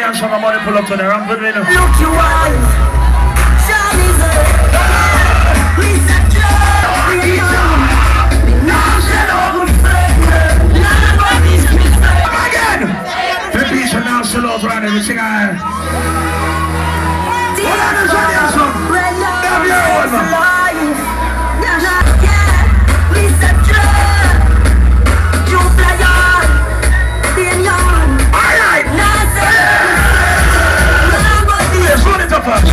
and some money pull up to the ramp with me now. Look you on. Charlie's the piece of now still out around everything I what are the Johnny son? Have your own man. Alright. Yes, run it up first.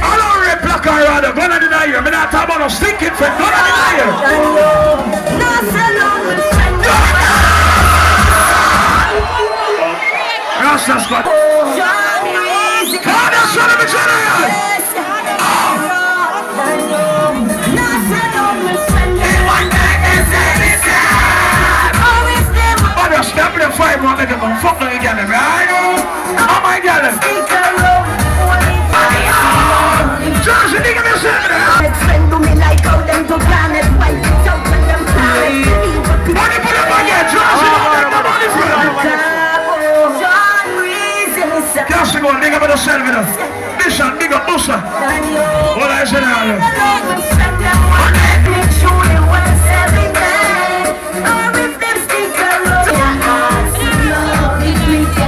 I don't rip like I rather gonna deny you. I'm not talking about no stinking friend. Gonna deny you. Rasta squad. Father, son of a general. Father, step in the fight, man. Make them fuck no again, right? Oh my God. Johnson, nigga, me say that. Friend do me like how them to planet white. Talk to them planet. Money put up again, Johnson. Money put up. Can't go, nigga, but yourself with us. Mission, nigga, Musa. What I said earlier.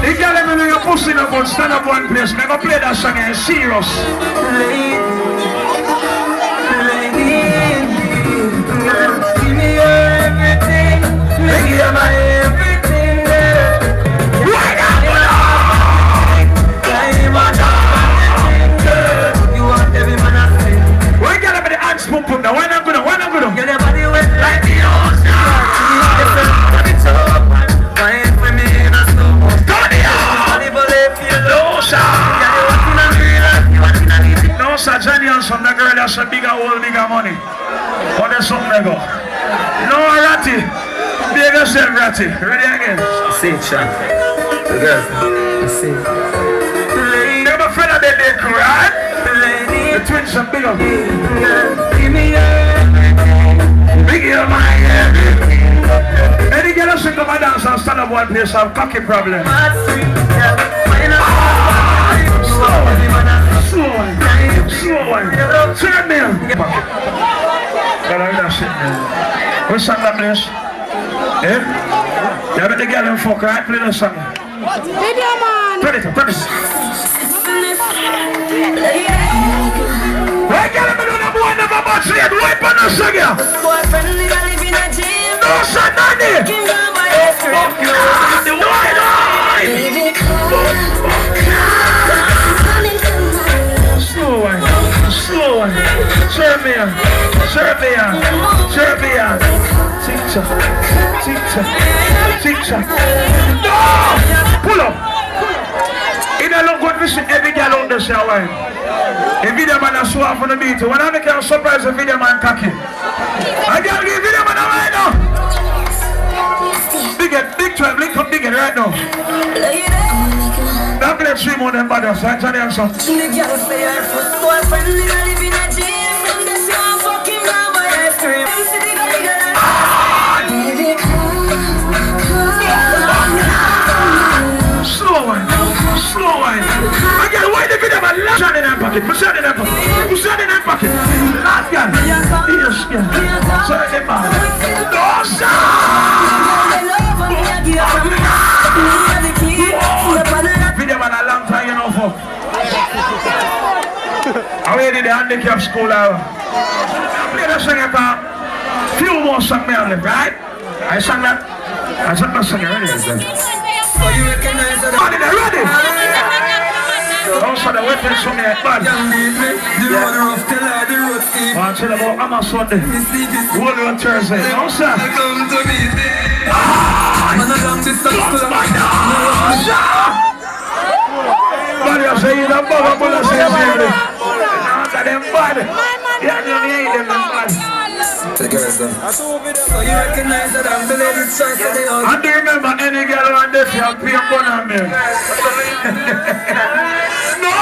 You can't let me know your pussy in a bun, stand up one place. Never play that song and serious. Give me everything. Give me my everything. Right now. Why get up with the hands pump up now? Why not good? Why not good? Get your body wet like the ocean. Wine for me in a slow motion. No, sir, Johnny and some girl that's a bigger hole, bigger money. But there's something they go. No, Ratty. Be yourself, Ratty. Ready again? See it, Sean. The girl. I see it. Never fed up that they cry. The twins are bigger. Give me everything. Bigger my everything. Any girl who come and dance and stand up one place have cocky problem. Slow one. Turn me on. Gotta hear that shit, man. What song that place? Eh? You have the girl and fuck, right? Play that song. Video man. Turn it up, turn it up. Why can't I do the boy never much late? Wipe on the song here. Boyfriend, we live in a gym. No, son, Nanny. Give me my ice cream. The white eye. Slow one. Slow one. Serbian. Serbian. Serbian. Teacher. Teacher. Teacher. No! Pull up. It don't look good to see every girl on the shower. A video man is so off on the beat. When I make a surprise, a video man cocky. I can't give video man right now. Big 12, link up big right now. Don't play 3 more than brothers, right? Johnny and son. The girl say her first boyfriend, we live in a gym. From the show, fucking round my ice cream. Slow one. Slow one. Again, why the video man? Push out in that pocket. Push out in that pocket. Push out in that pocket. Last guy. Yes, yeah. Sorry, the man. No, sir. Video man a long time, you know, fuck. I waited the handicap school hour. Play that song about few more songs on it, right? I sang that. I sang that song already. So you recognize that? Ready? Also the weapons from the band. The road rough, tell her the road steep. I'll tell about Amma Sunday. World on Thursday. No, sir. Come to me, Man, along this side. Man, you say you're a bugger, but I say you're a them bad. Yeah, you hate them bad. The girls done. So you recognize that I'm the lady's choice of the house. And do you remember any girl around this you have pay gun on me? No!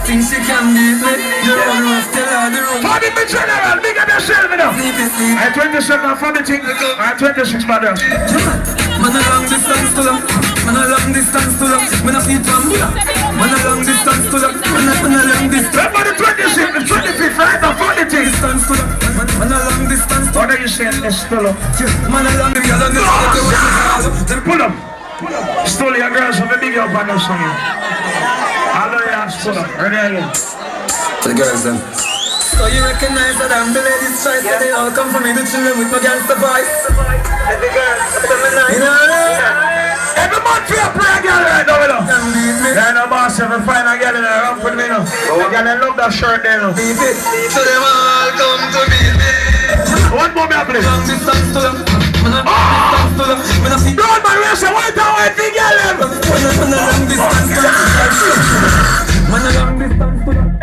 Think she can beat me. You run off, tell her the road. Party me general, big up yourself now. I 27 for the thing. I 26 brothers. Man along the sun's to them. Man a long distance to love. Man a feed from Buddha. Man a long distance to love. Man a long distance. Remember the 26th, the 25th, right? The 40th. Distance to love. Man a long distance to What are you saying? It's still up. man a long distance. Pull up. Still your girls have a big up on us. I know you have still up. Ready again. To the girls then. So you recognize that I'm the ladies' choice, and they all come from me, the children with my gangster voice. And the girls, you know, every month we are playing a girl right now, you know. Yeah, no boss, if we find a girl in a rough with me, you know. Oh, girl, I love that shirt there, you know. so them all come to me. One more, me, please. Long distance to them. Distance to them. When I see Don't man, we say, what the way to get them? man a long distance to them. Man a long distance to them.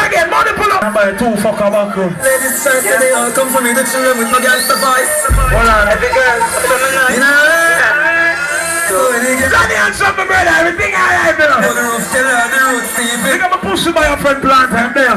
Again, money pull up. Number 2, fuck a back room. Ladies' choice, and they all come from me, the children with my gangster voice. Hold on. Every girl, you know. So when they get Johnny and some brother, everything I have, you know. on the roof, tell her the roots, Steve. Think I'm a pussy by your friend plant, I'm there.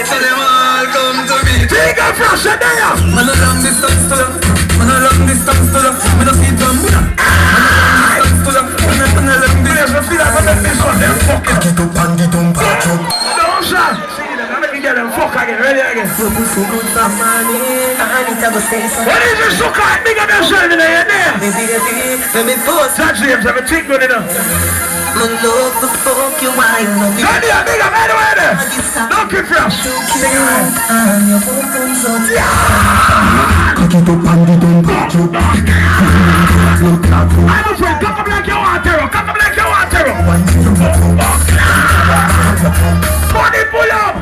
So them all come to me. Take a flash, I'm there. Man a long distance to them. Man a long distance to them. Man a feed from Buddha. Man a long distance to them. Man a long distance. Yes, I feel like I'm in this one, they're fucking up. Get up and get on back up. No, sir. See them, let me get them fuck again, ready again. Your pussy good for money, I need to go say something. What is this sucker? Big up yourself in there, there. Let me force Touch James, everything good enough. my love to fuck you while you know me. Johnny, big up anywhere there. Don't keep fresh. Sing it right. And your boyfriend's on Cock it up and get on back up. I'm afraid, cock up like you want terror. Cock up like you want terror. Money pull up.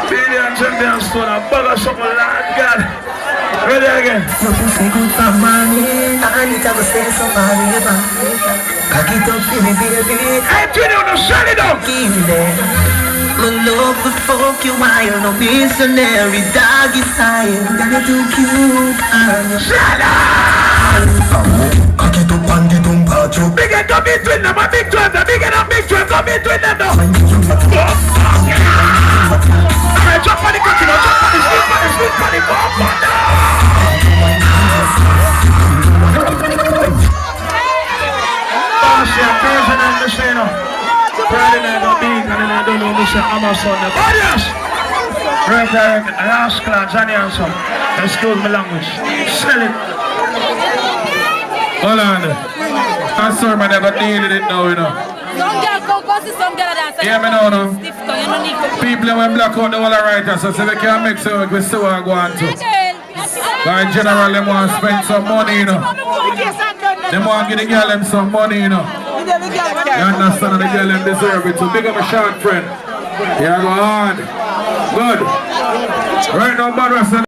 Billion champions for a bag of something like God. Ready again. your pussy good for money, I need to go say something. Cock it up for me, baby. Hey, Trini, on the shut it up. Give me that. My love to fuck you while you know missionary doggy style. You're too cute and you're Shut up. Cock it up and get on back up. Big it up between them, a big 12, the big enough big 12, come between them now. Alright, jump on the cookie now, jump on the sleep, on the sleep, on the bomb, on the... Oh, shit, person and the shade now. Ferdinand got big and then I don't know Mr. Amazon. Audience! Right there, last class, Johnny and some. Excuse me language. Sell it. Hold on. I'm sorry, man, I got deal with it now, you know. Some girl go go see some girl dance. Yeah, me know, no. Stiff tongue, you no need to. People when black out the whole writers, so they can't make so we see what I go on to. But in general, they want to spend some money, you know. They want to give the girl them some money, you know. You understand, the girl them deserve it. So big up a short friend. Yeah, go on. Good. Right now, bad